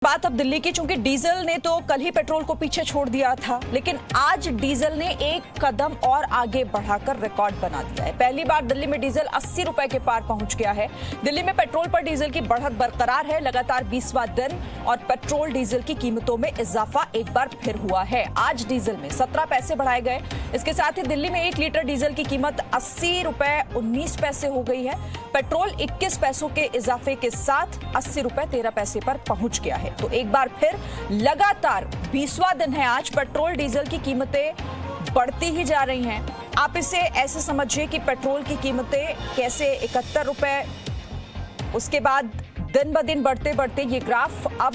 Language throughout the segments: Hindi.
बात अब दिल्ली की, चूंकि डीजल ने तो कल ही पेट्रोल को पीछे छोड़ दिया था, लेकिन आज डीजल ने एक कदम और आगे बढ़ाकर रिकॉर्ड बना दिया है। पहली बार दिल्ली में डीजल 80 रुपए के पार पहुंच गया है। दिल्ली में पेट्रोल पर डीजल की बढ़त बरकरार है। लगातार 20वां दिन और पेट्रोल डीजल की कीमतों में इजाफा एक बार फिर हुआ है। आज डीजल में 17 पैसे बढ़ाए गए। इसके साथ ही दिल्ली में 1 लीटर डीजल की कीमत 80 रुपए 19 पैसे हो गई है। पेट्रोल 21 पैसों के इजाफे के साथ 80 रुपए 13 पैसे पर पहुंच गया है। तो एक बार फिर लगातार 20वां दिन है आज, पेट्रोल डीजल की कीमतें बढ़ती ही जा रही हैं। आप इसे ऐसे समझिए कि पेट्रोल की कीमतें कैसे 71 रुपए, उसके बाद दिन ब दिन बढ़ते बढ़ते ये ग्राफ अब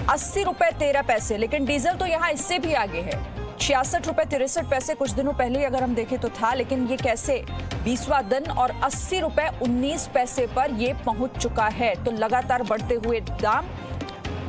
80 रुपए 13 पैसे, लेकिन डीजल तो यहां इससे भी आगे है। 66 रुपए 63 पैसे कुछ दिनों पहले अगर हम देखें तो था, लेकिन ये कैसे 20वां दिन और 80 रुपए 19 पैसे पर ये पहुंच चुका है। तो लगातार बढ़ते हुए दाम,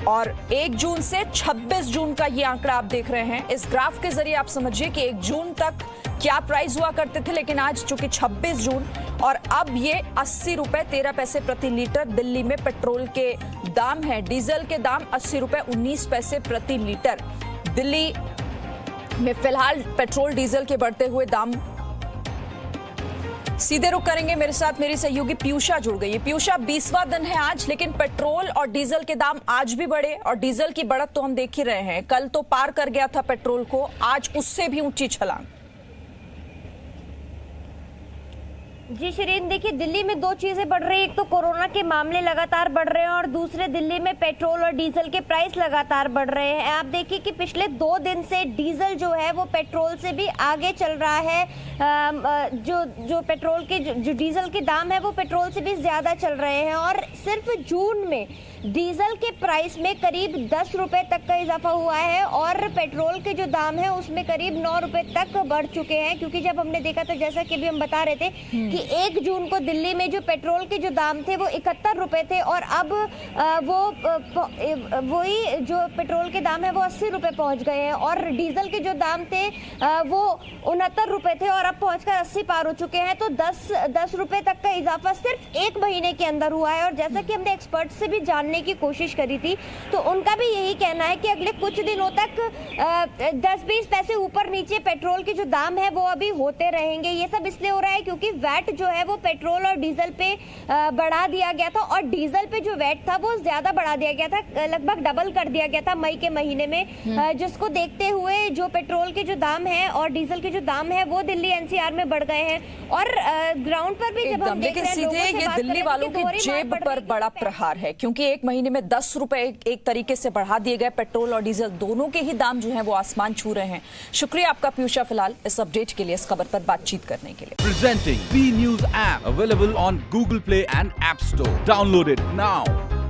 और 1 जून से 26 जून का ये आंकड़ा आप देख रहे हैं। इस ग्राफ के जरिए आप समझिए कि 1 जून तक क्या प्राइस हुआ करते थे, लेकिन आज चूंकि 26 जून और अब ये 80 रुपए 13 पैसे प्रति लीटर दिल्ली में पेट्रोल के दाम है। डीजल के दाम 80 रुपए 19 पैसे प्रति लीटर। दिल्ली में फिलहाल पेट्रोल डीजल के बढ़ते हुए दाम। सीधे रुक करेंगे, मेरे साथ मेरी सहयोगी पीयूषा जुड़ गई है। पीयूषा, 20वां दिन है आज, लेकिन पेट्रोल और डीजल के दाम आज भी बढ़े, और डीजल की बढ़त तो हम देख ही रहे हैं। कल तो पार कर गया था पेट्रोल को, आज उससे भी ऊंची छलांग। जी शिरीन, देखिए दिल्ली में 2 चीजें बढ़ रही है। एक तो कोरोना के मामले लगातार बढ़ रहे हैं, और दूसरे दिल्ली में पेट्रोल और डीजल के प्राइस लगातार बढ़ रहे हैं। आप देखिए कि पिछले 2 दिन से डीजल जो है वो पेट्रोल से भी आगे चल रहा है। जो पेट्रोल के जो डीजल के दाम है वो पेट्रोल से भी ज्यादा चल रहे हैं, और सिर्फ जून में डीजल के प्राइस में करीब 10 रुपए तक का इजाफा हुआ है, और पेट्रोल के जो दाम है उसमें करीब 9 रुपए तक बढ़ चुके हैं। क्योंकि जब हमने देखा था, जैसा कि भी हम बता रहे थे कि 1 जून को दिल्ली में जो पेट्रोल के जो दाम थे वो 71 रुपए थे, और अब वही जो पेट्रोल के दाम है वो 80 रुपए पहुंच गए हैं, और डीजल के जो दाम थे वो 69 रुपए थे, और अब पहुंचकर 80 पार हो चुके हैं। तो 10 रुपए तक का इजाफा सिर्फ 1 महीने के अंदर हुआ है। और जैसा कि हमने एक्सपर्ट से भी जानने की कोशिश करी थी, तो उनका भी यही कहना है कि अगले कुछ दिनों तक 10-20 पैसे ऊपर नीचे पेट्रोल के जो दाम है वो अभी होते रहेंगे। ये सब इसलिए हो रहा है क्योंकि वैट जो है वो पेट्रोल और डीजल पे बढ़ा दिया गया था, और डीजल पे जो वैट था वो ज्यादा बढ़ा दिया गया था, लगभग डबल कर दिया गया था मई के महीने में, जिसको देखते हुए जो पेट्रोल के जो दाम है और डीजल के जो दाम है वो दिल्ली एनसीआर में बढ़ गए हैं। और ग्राउंड पर भी जब हम देख रहे हैं, सीधे ये दिल्ली वालों की जेब पर बड़ा प्रहार है, क्योंकि 1 महीने में 10 रुपए एक तरीके से बढ़ा दिए गए। पेट्रोल और डीजल दोनों के ही दाम जो हैं वो आसमान छू रहे हैं। शुक्रिया आपका पीयूषा, फिलहाल इस अपडेट के लिए, इस खबर पर बातचीत करने के लिए। Presenting V News app available on Google Play and App Store. Download it now.